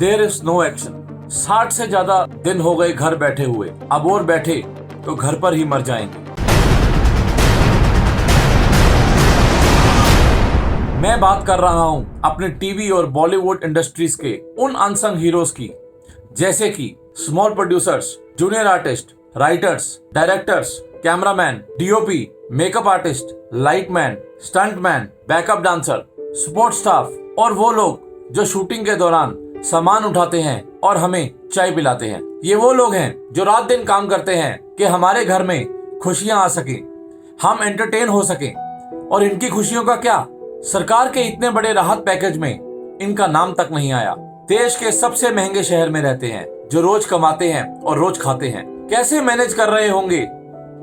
There is no action. 60 से ज्यादा दिन हो गए घर बैठे हुए, अब और बैठे तो घर पर ही मर जाएंगे। मैं बात कर रहा हूं अपने टीवी और बॉलीवुड इंडस्ट्रीज के उन अनसंग हीरोज की, जैसे कि small producers, junior artist, writers, directors, cameraman, DOP, makeup artist, lightman, stuntman, backup dancer, support staff और वो लोग जो शूटिंग के दौरान सामान उठाते हैं और हमें चाय पिलाते हैं। ये वो लोग हैं जो रात दिन काम करते हैं कि हमारे घर में खुशियां आ सके, हम एंटरटेन हो सके। और इनकी खुशियों का क्या, सरकार के इतने बड़े राहत पैकेज में इनका नाम तक नहीं आया। देश के सबसे महंगे शहर में रहते हैं, जो रोज कमाते हैं और रोज खाते हैं। कैसे मैनेज कर रहे होंगे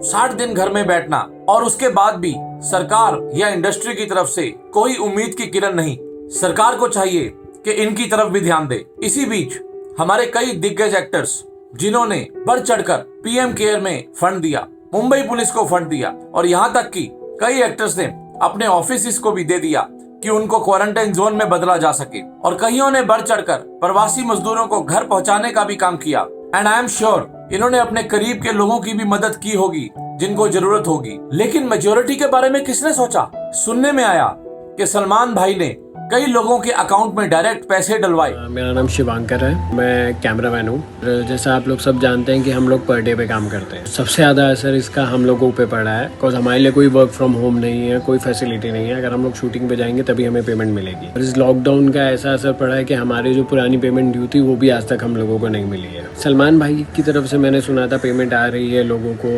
60 दिन घर में बैठना, और उसके बाद भी सरकार या इंडस्ट्री की तरफ से कोई उम्मीद की किरण नहीं। सरकार को चाहिए कि इनकी तरफ भी ध्यान दे। इसी बीच हमारे कई दिग्गज एक्टर्स जिन्होंने बढ़ चढ़कर पीएम केयर में फंड दिया, मुंबई पुलिस को फंड दिया, और यहाँ तक कि कई एक्टर्स ने अपने ऑफिस को भी दे दिया कि उनको क्वारंटाइन जोन में बदला जा सके, और कईयों ने बढ़ चढ़कर प्रवासी मजदूरों को घर पहुंचाने का भी काम किया। एंड आई एम श्योर इन्होंने अपने करीब के लोगों की भी मदद की होगी जिनको जरूरत होगी। लेकिन मेजोरिटी के बारे में किसने सोचा? सुनने में आया कि सलमान भाई ने कई लोगों के अकाउंट में डायरेक्ट पैसे डलवाए। मेरा नाम शिवांकर है, मैं कैमरामैन हूँ। जैसा आप लोग सब जानते हैं कि हम लोग पर डे पे काम करते हैं। सबसे ज़्यादा असर इसका हम लोगों पे पड़ा है, बिकॉज हमारे लिए कोई वर्क फ्रॉम होम नहीं है, कोई फैसिलिटी नहीं है। अगर हम लोग शूटिंग पे जाएंगे तभी हमें पेमेंट मिलेगी। और इस लॉकडाउन का ऐसा असर पड़ा है कि हमारी जो पुरानी पेमेंट ड्यू थी वो भी आज तक हम लोगों को नहीं मिली है। सलमान भाई की तरफ से मैंने सुना था पेमेंट आ रही है लोगों को,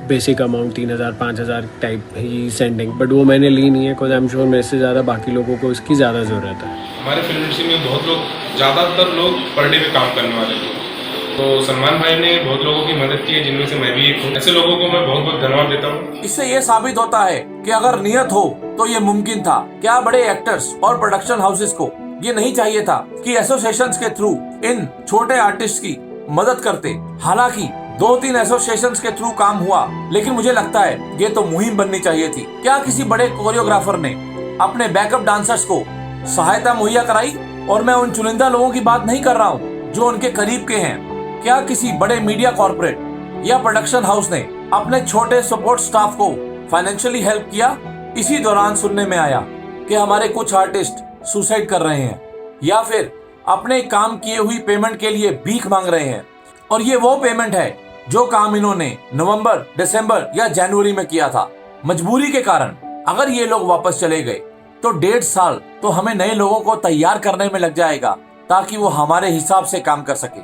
basic amount 3000 5000 type he sending, but वो मैंने ली नहीं है, बिकॉज आई एम श्योर मेरे से ज़्यादा बाकी लोगों को इसकी ज़्यादा ज़रूरत है। हमारे फिल्म इंडस्ट्री में बहुत लोग, ज़्यादातर लोग पर डे पे काम करने वाले लोग, तो सलमान भाई ने बहुत लोगों की मदद की है, जिनमें से मैं भी एक हूँ। ऐसे लोगों को मैं बहुत बहुत धन्यवाद देता हूँ। इससे ये साबित होता है कि अगर नियत हो तो ये मुमकिन था। क्या बड़े एक्टर्स और प्रोडक्शन हाउसेस को ये नहीं चाहिए था कि एसोसिएशंस के थ्रू इन छोटे आर्टिस्ट की मदद करते? हालांकि 2-3 एसोसिएशंस के थ्रू काम हुआ, लेकिन मुझे लगता है ये तो मुहिम बननी चाहिए थी। क्या किसी बड़े कोरियोग्राफर ने अपने बैकअप डांसर्स को सहायता मुहैया कराई? और मैं उन चुनिंदा लोगों की बात नहीं कर रहा हूँ जो उनके करीब के हैं। क्या किसी बड़े मीडिया कॉर्पोरेट या प्रोडक्शन हाउस ने अपने छोटे सपोर्ट स्टाफ को फाइनेंशियली हेल्प किया? इसी दौरान सुनने में आया कि हमारे कुछ आर्टिस्ट सुसाइड कर रहे हैं या फिर अपने काम किए हुई पेमेंट के लिए भीख मांग रहे हैं। और ये वो पेमेंट है जो काम इन्होंने नवंबर, दिसंबर या जनवरी में किया था। मजबूरी के कारण अगर ये लोग वापस चले गए तो 1.5 साल तो हमें नए लोगों को तैयार करने में लग जाएगा, ताकि वो हमारे हिसाब से काम कर सके।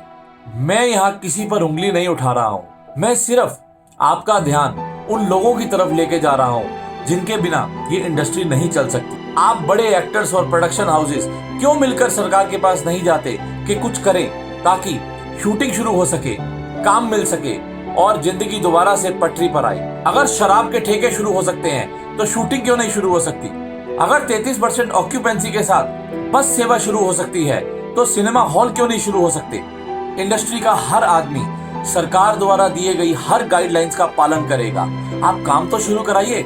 मैं यहाँ किसी पर उंगली नहीं उठा रहा हूँ, मैं सिर्फ आपका ध्यान उन लोगों की तरफ लेके जा रहा हूँ जिनके बिना ये इंडस्ट्री नहीं चल सकती। आप बड़े एक्टर्स और प्रोडक्शन हाउसेस क्यों मिलकर सरकार के पास नहीं जाते कि कुछ करें, ताकि शूटिंग शुरू हो सके, काम मिल सके और जिंदगी दोबारा से पटरी पर आए? अगर शराब के ठेके शुरू हो सकते हैं तो शूटिंग क्यों नहीं शुरू हो सकती? अगर 33% ऑक्यूपेंसी के साथ बस सेवा शुरू हो सकती है तो सिनेमा हॉल क्यों नहीं शुरू हो सकते? इंडस्ट्री का हर आदमी सरकार द्वारा दिए गई हर गाइडलाइंस का पालन करेगा। आप काम तो शुरू कराइए।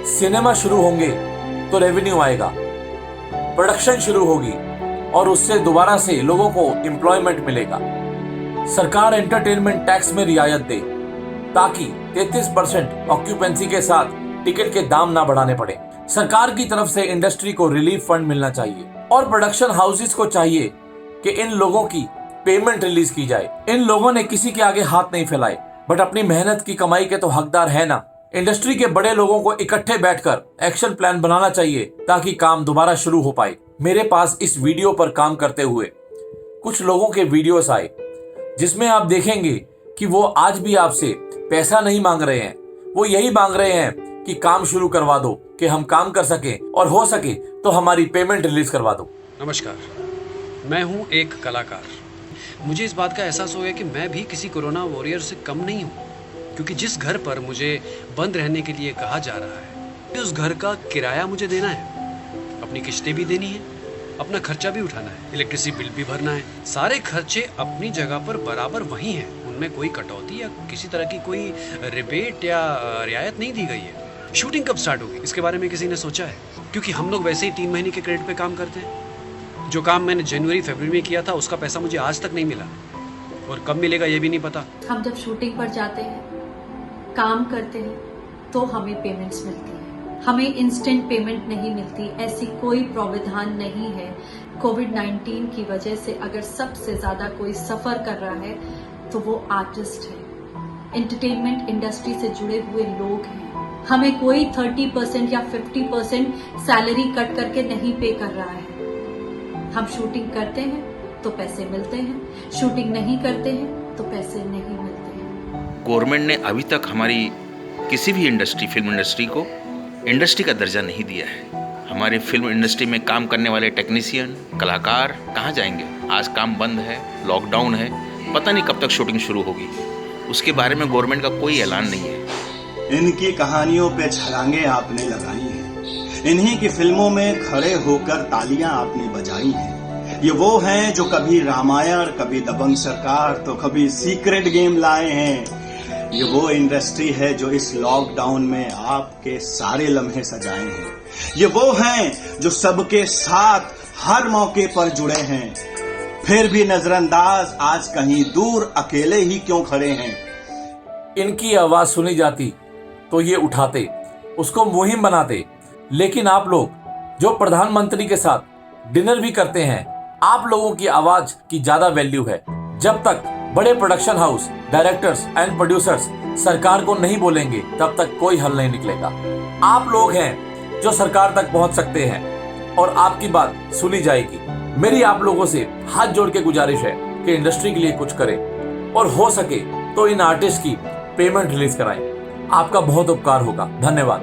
सिनेमा शुरू होंगे तो रेवेन्यू आएगा, प्रोडक्शन शुरू होगी और उससे दोबारा से लोगों को एम्प्लॉयमेंट मिलेगा। सरकार एंटरटेनमेंट टैक्स में रियायत दे ताकि 33% ऑक्यूपेंसी के साथ टिकट के दाम ना बढ़ाने पड़े। सरकार की तरफ से इंडस्ट्री को रिलीफ फंड मिलना चाहिए और प्रोडक्शन हाउसेस को चाहिए कि इन लोगों की पेमेंट रिलीज की जाए। इन लोगों ने किसी के आगे हाथ नहीं फैलाए, बट अपनी मेहनत की कमाई के तो हकदार है ना। इंडस्ट्री के बड़े लोगों को इकट्ठे बैठकर एक्शन प्लान बनाना चाहिए ताकि काम दोबारा शुरू हो पाए। मेरे पास इस वीडियो पर काम करते हुए कुछ लोगों के वीडियोस आए जिसमें आप देखेंगे कि वो आज भी आपसे पैसा नहीं मांग रहे हैं। वो यही मांग रहे हैं कि काम शुरू करवा दो, कि हम काम कर सके और हो सके तो हमारी पेमेंट रिलीज करवा दो। नमस्कार, मैं हूं एक कलाकार। मुझे इस बात का एहसास हो गया कि मैं भी किसी कोरोना वॉरियर से कम नहीं हूं, क्योंकि जिस घर पर मुझे बंद रहने के लिए कहा जा रहा है उस घर का किराया मुझे देना है, अपनी किस्तें भी देनी है, अपना खर्चा भी उठाना है, इलेक्ट्रिसिटी बिल भी भरना है। सारे खर्चे अपनी जगह पर बराबर वही हैं, उनमें कोई कटौती या किसी तरह की कोई रिबेट या रियायत नहीं दी गई है। शूटिंग कब स्टार्ट होगी इसके बारे में किसी ने सोचा है? क्योंकि हम लोग वैसे ही 3 महीने के क्रेडिट पे काम करते हैं। जो काम मैंने जनवरी फरवरी में किया था उसका पैसा मुझे आज तक नहीं मिला, और कब मिलेगा ये भी नहीं पता। हम जब शूटिंग पर जाते हैं, काम करते हैं, तो हमें पेमेंट्स मिलती है, हमें इंस्टेंट पेमेंट नहीं मिलती। ऐसी कोई प्रावधान नहीं है। कोविड-19 की वजह से अगर सबसे ज्यादा कोई सफर कर रहा है तो वो आर्टिस्ट है, एंटरटेनमेंट इंडस्ट्री से जुड़े हुए लोग हैं। हमें कोई 30% या 50% सैलरी कट करके नहीं पे कर रहा है। हम शूटिंग करते हैं तो पैसे मिलते हैं, शूटिंग नहीं करते हैं तो पैसे नहीं मिलते हैं। गवर्नमेंट ने अभी तक हमारी किसी भी इंडस्ट्री, फिल्म इंडस्ट्री को इंडस्ट्री का दर्जा नहीं दिया है। हमारी फिल्म इंडस्ट्री में काम करने वाले टेक्नीशियन, कलाकार कहाँ जाएंगे? आज काम बंद है, लॉकडाउन है, पता नहीं कब तक शूटिंग शुरू होगी। उसके बारे में गवर्नमेंट का कोई ऐलान नहीं है। इनकी कहानियों पे छलांगे आपने लगाई हैं, इन्हीं की फिल्मों में खड़े होकर तालियां आपने बजाई हैं। ये वो हैं जो कभी रामायण, कभी दबंग सरकार, तो कभी सीक्रेट गेम लाए हैं। ये वो इंडस्ट्री है जो इस लॉकडाउन में आपके सारे लम्हे सजाए हैं। ये वो हैं जो सबके साथ हर मौके पर जुड़े हैं, फिर भी नजरअंदाज आज कहीं दूर अकेले ही क्यों खड़े हैं। इनकी आवाज सुनी जाती तो ये उठाते, उसको मुहिम बनाते। लेकिन आप लोग जो प्रधानमंत्री के साथ डिनर भी करते हैं, आप लोगों की आवाज की ज्यादा वैल्यू है। जब तक बड़े production house, directors and producers सरकार को नहीं बोलेंगे, तब तक कोई हल नहीं निकलेगा। आप लोग हैं जो सरकार तक पहुंच सकते हैं और आपकी बात सुनी जाएगी। मेरी आप लोगों से हाथ जोड़ के गुजारिश है कि इंडस्ट्री के लिए कुछ करें और हो सके तो इन आर्टिस्ट की पेमेंट रिलीज कराएं। आपका बहुत उपकार होगा। धन्यवाद।